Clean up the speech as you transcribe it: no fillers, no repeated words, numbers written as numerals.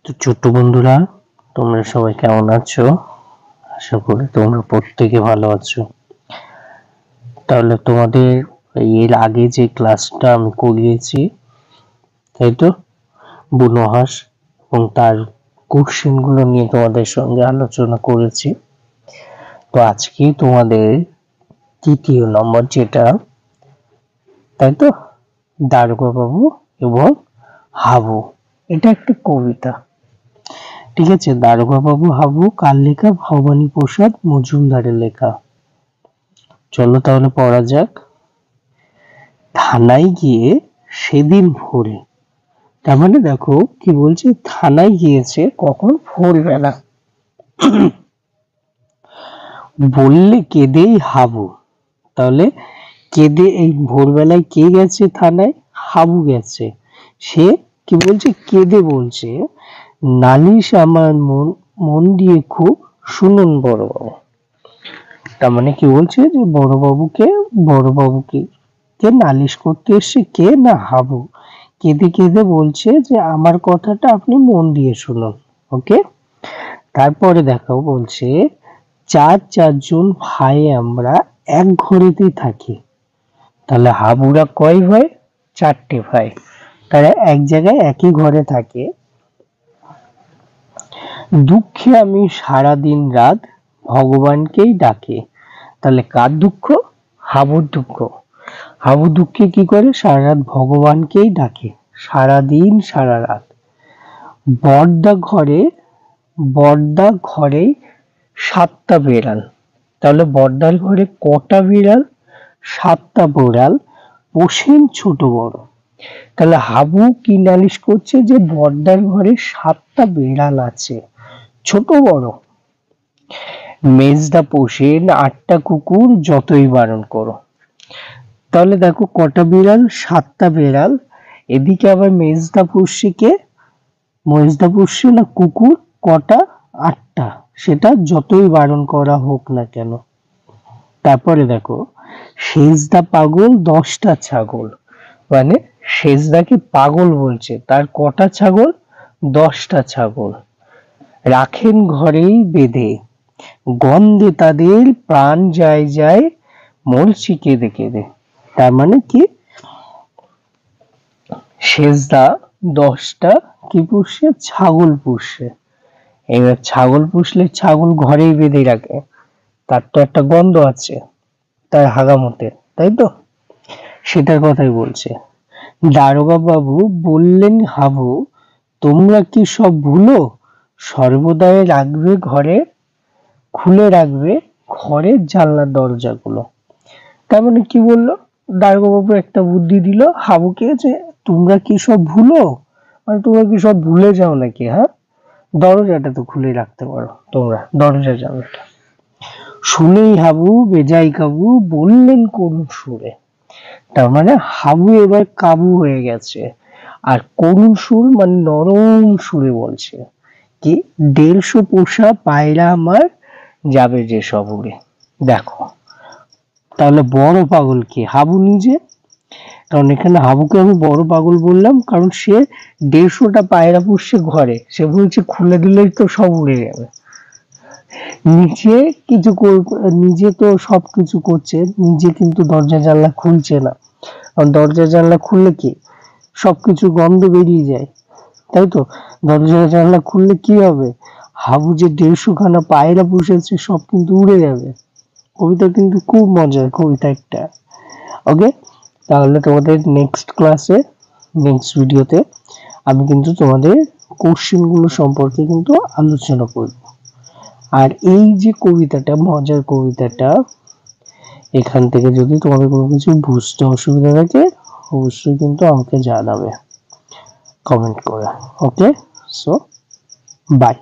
তো ছোট্ট বন্ধুরা, তোমরা সবাই কেমন আছো? আশা করি তোমরা প্রত্যেকে ভালো আছো। তাহলে তোমাদের এর আগে যে ক্লাসটা আমি করিয়েছি, তাই তো, বুনো হাঁস এবং তার কোশ্চেন গুলো নিয়ে তোমাদের সঙ্গে আলোচনা করেছি। তো আজকে তোমাদের তৃতীয় নম্বর যেটা, তাই তো, দারোগা বাবু এবং হাবু, এটা একটা কবিতা। ঠিক আছে, দারোগা বাবু হাবু কার লেখা? ভবানী প্রসাদ মজুমদারের লেখা। চলো তাহলে পড়া যাক। থানায় গিয়ে সেদিন ভোরে, তার মানে দেখো কি বলছে, থানায় গিয়েছে কখন? ভোরবেলা। বললে কেঁদেই হাবু, তাহলে কেঁদে, এই ভোরবেলায় কে গেছে থানায়? হাবু গেছে। সে কি বলছে? কেঁদে বলছে, নালিশ আমার মন দিয়ে খুব শুনুন বড়বাবু। তার মানে কি বলছে যে বড়বাবুকে কে নালিশ করতে এসছে? কে? না, হাবু। কেঁদে কেঁদে বলছে যে আমার কথাটা আপনি মন দিয়ে শুনুন। ওকে, তারপরে দেখো বলছে, চারজন ভাই আমরা এক ঘরেতেই থাকি। তাহলে হাবুরা কয় ভাই? চারটে ভাই, তারা এক জায়গায় একই ঘরে থাকে। দুঃখে আমি সারা দিন রাত ভগবানকেই ডাকি। তাহলে কার দুঃখ? হাবুর দুঃখ। হাবু দুঃখে কি করে? সারা রাত ভগবানকেই ডাকে, সারা দিন সারা রাত। বড়দা ঘরে 7টা বেড়াল। তাহলে বড়দার ঘরে কটা বিড়াল? 7টা বেড়াল পোষেন ছোট বড়। তাহলে হাবু কি নালিশ করছে? যে বড়দার ঘরে 7টা বেড়াল আছে, ছোট বড়। মেজদা পোষেন 8টা কুকুর, যতই বারণ করো। তাহলে দেখো কটা বিড়াল? 7টা বিড়াল। এদিকে আবার মেজদা পুষছে কে? মেজদা পুষছে না কুকুর, কটা? 8টা, সেটা যতই বারণ করা হোক না কেন। তারপরে দেখো, সেজদা পাগল 10টা ছাগল। মানে সেজদাকে পাগল বলছে, তার কটা ছাগল? 10টা ছাগল। রাখেন ঘরেই বেঁধে, গন্ধে তাদের প্রাণ যায় যায়, মরছি কেঁদে কেঁদে। তার মানে কি? সেজদা 10টা কি পুষছে? ছাগল পুষছে। এবার ছাগল পুষলে ছাগল ঘরেই বেঁধে রাখে, তার তো একটা গন্ধ আছে তার হাগামতে, তাই তো, সেটার কথাই বলছে। দারোগা বাবু বললেন, হাবু তোমরা কি সব ভুলো? সর্বদাই রাখবে ঘরে, খুলে রাখবে ঘরের জানলার দরজাগুলো। তার মানে কি বললো? দারোগা বাবু একটা বুদ্ধি দিল হাবুকে, যে তোমরা কি সব ভুলো? মানে তোমরা কি সব ভুলে যাও নাকি? হ্যাঁ, দরজাটা তো খুলে রাখতে পারো তোমরা, দরজা জানলাটা। শুনেই হাবু বেজায় কাবু, বললেন করুণ সুরে। তার মানে হাবু এবার কাবু হয়ে গেছে, আর করুণ সুর মানে নরম সুরে বলছে কি, 150 পোষা পায়রা আমার যাবে যে সব উড়ে। দেখো, তাহলে বড় পাগল কে? হাবু নিজে। কারণ এখানে হাবুকে আমি বড় পাগল বললাম, কারণ সে 150টা পায়রা পুষছে ঘরে, সে বলছে খুলে দিলেই তো সব উড়ে যাবে। নিজে কিছু নিজে তো সবকিছু করছে, নিজে কিন্তু দরজা জানলা খুলছে না। কারণ দরজা জানলা খুললে কি, সবকিছু গন্ধ বেরিয়ে যায়, তাই তো। দরজা জানলা খুললে কি হবে? হাবু যে 150খানা পায়রা পুষেছে সব কিন্তু উড়ে যাবে। কবিতা কিন্তু খুব মজার কবিতা একটা। ওকে, তাহলে তোমাদের নেক্সট ক্লাসে, নেক্সট ভিডিওতে আমি কিন্তু তোমাদের কোশ্চেন গুলো সম্পর্কে কিন্তু আলোচনা করব। আর এই যে কবিতাটা, মজার কবিতাটা, এখান থেকে যদি তোমাদের কোনো কিছু বুঝতে অসুবিধা থাকে অবশ্যই কিন্তু আমাকে জানাবে কমেন্ট করে। ওকে, সো বাই।